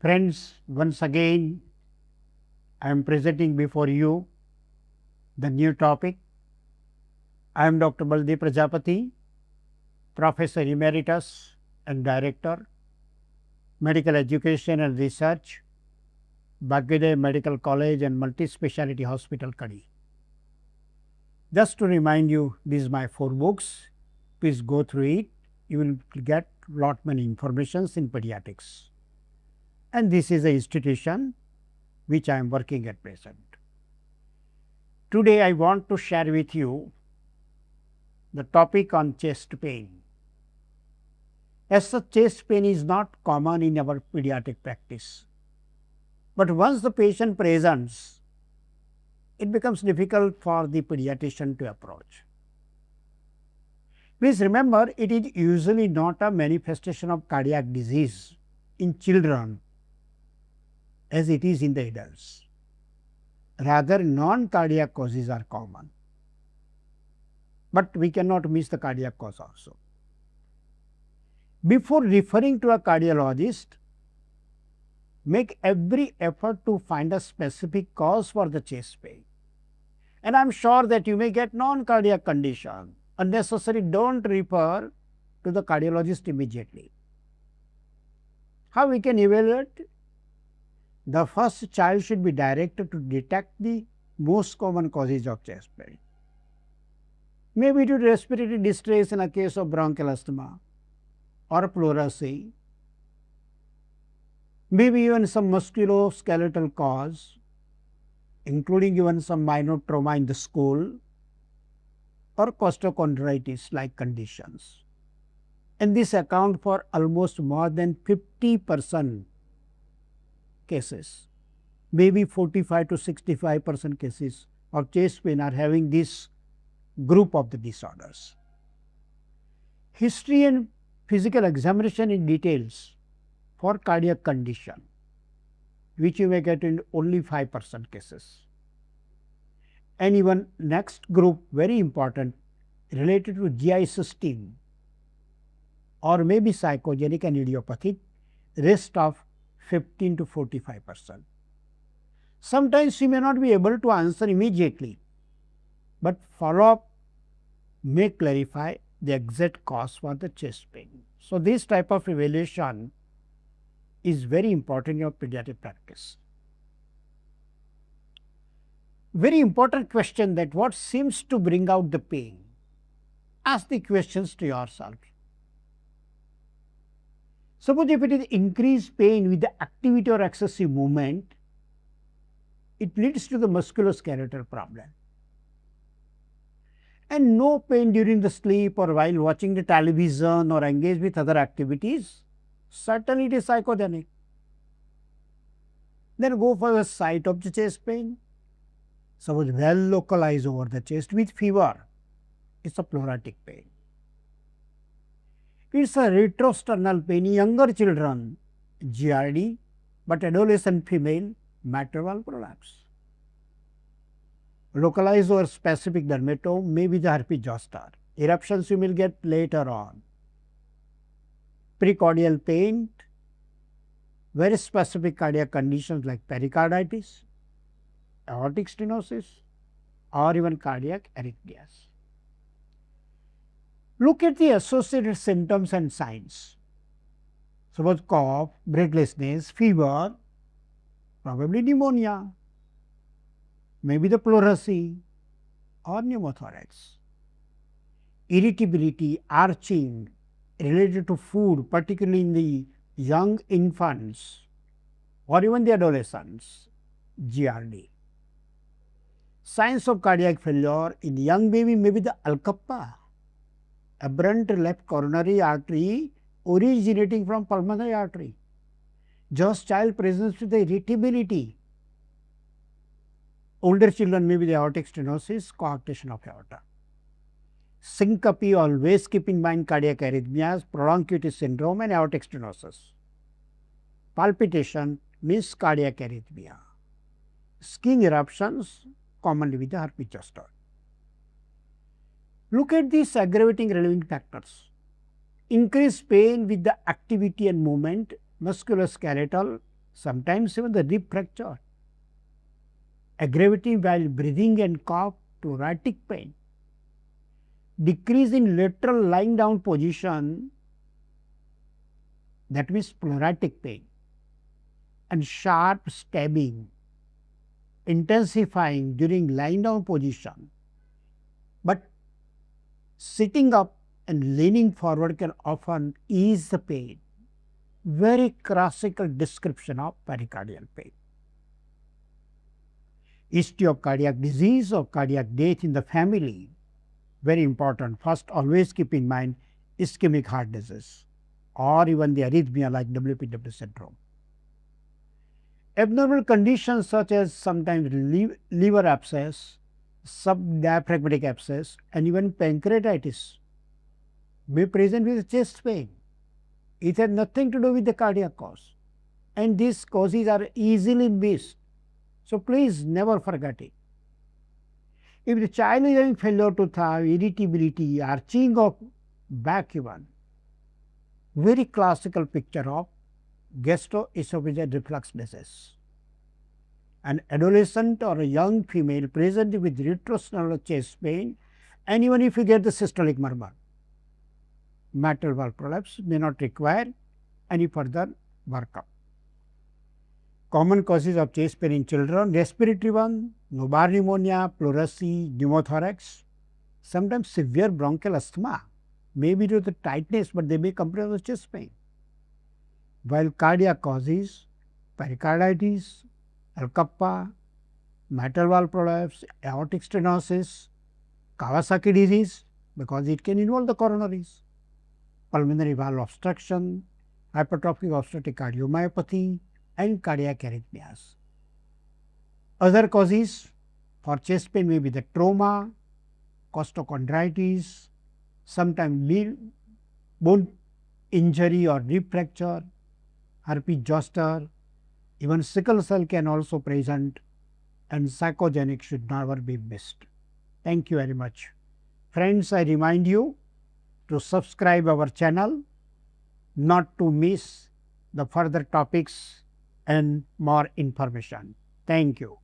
Friends, once again I am presenting before you the new topic. I am Dr. Baldev Prajapati, Professor Emeritus and Director, Medical Education and Research, Bhagyodaya Medical College and Multi-Speciality Hospital, Kadi. Just to remind you, these are my 4 books. Please go through it. You will get lot many informations in pediatrics. And this is an institution which I am working at present. Today I want to share with you the topic on chest pain. As such, chest pain is not common in our pediatric practice, but once the patient presents, it becomes difficult for the pediatrician to approach. Please remember, it is usually not a manifestation of cardiac disease in children as it is in the adults. Rather, non-cardiac causes are common, but we cannot miss the cardiac cause also. Before referring to a cardiologist, make every effort to find a specific cause for the chest pain. And I am sure that you may get non-cardiac condition. Unnecessary, don't refer to the cardiologist immediately. How we can evaluate? The first child should be directed to detect the most common causes of chest pain. Maybe due to respiratory distress in a case of bronchial asthma or pleurisy, maybe even some musculoskeletal cause, including even some minor trauma in the school or costochondritis like conditions. And this account for almost more than 50% cases, maybe 45 to 65% cases of chest pain are having this group of the disorders. History and physical examination in details for cardiac condition, which you may get in only 5% cases. And even next group, very important, related to GI system or maybe psychogenic and idiopathic, rest of 15 to 45%. Sometimes we may not be able to answer immediately, but follow-up may clarify the exact cause for the chest pain. So, this type of evaluation is very important in your pediatric practice. Very important question, that what seems to bring out the pain? Ask the questions to yourself. Suppose if it is increased pain with the activity or excessive movement, it leads to the musculoskeletal problem. And no pain during the sleep or while watching the television or engaged with other activities, certainly it is psychogenic. Then go for the site of the chest pain. Suppose well localized over the chest with fever, it is a pleuritic pain. It is a retrosternal pain in younger children, GRD, but adolescent female, mitral valve prolapse. Localized or specific dermatome may be the herpes zoster. Eruptions you will get later on. Precordial pain, very specific cardiac conditions like pericarditis, aortic stenosis, or even cardiac arrhythmias. Look at the associated symptoms and signs. Suppose cough, breathlessness, fever, probably pneumonia, maybe the pleurisy or pneumothorax. Irritability, arching related to food, particularly in the young infants or even the adolescents, GRD. Signs of cardiac failure in young baby may be the Alcappa, aberrant left coronary artery originating from pulmonary artery. Just child presents with the irritability. Older children may be the aortic stenosis, coarctation of aorta. Syncope, always keep in mind cardiac arrhythmias, prolonged QT syndrome and aortic stenosis. Palpitation means cardiac arrhythmia. Skin eruptions commonly with the herpes zoster. Look at these aggravating relieving factors. Increased pain with the activity and movement, musculoskeletal, sometimes even the rib fracture, aggravating while breathing and cough, pleuritic pain, decrease in lateral lying down position, that means pleuritic pain, and sharp stabbing, intensifying during lying down position, but sitting up and leaning forward can often ease the pain. Very classical description of pericardial pain. History of cardiac disease or cardiac death in the family, very important. First, always keep in mind ischemic heart disease or even the arrhythmia like WPW syndrome. Abnormal conditions such as sometimes liver abscess, subdiaphragmatic abscess, and even pancreatitis may present with chest pain. It has nothing to do with the cardiac cause, and these causes are easily missed. So, please never forget it. If the child is having failure to thigh, irritability, arching of back even, very classical picture of gastroesophageal reflux disease. An adolescent or a young female present with retrosternal chest pain, and even if you get the systolic murmur, mitral valve prolapse may not require any further workup. Common causes of chest pain in children, respiratory one, lobar pneumonia, pleurisy, pneumothorax, sometimes severe bronchial asthma, maybe due to the tightness, but they may complain of chest pain. While cardiac causes, pericarditis, L-Kappa, mitral valve prolapse, aortic stenosis, Kawasaki disease, because it can involve the coronaries, pulmonary valve obstruction, hypertrophic obstructive cardiomyopathy, and cardiac arrhythmias. Other causes for chest pain may be the trauma, costochondritis, sometimes bone injury or rib fracture, herpes zoster, even sickle cell can also present, and psychogenic should never be missed. Thank you very much. Friends, I remind you to subscribe our channel, not to miss the further topics and more information. Thank you.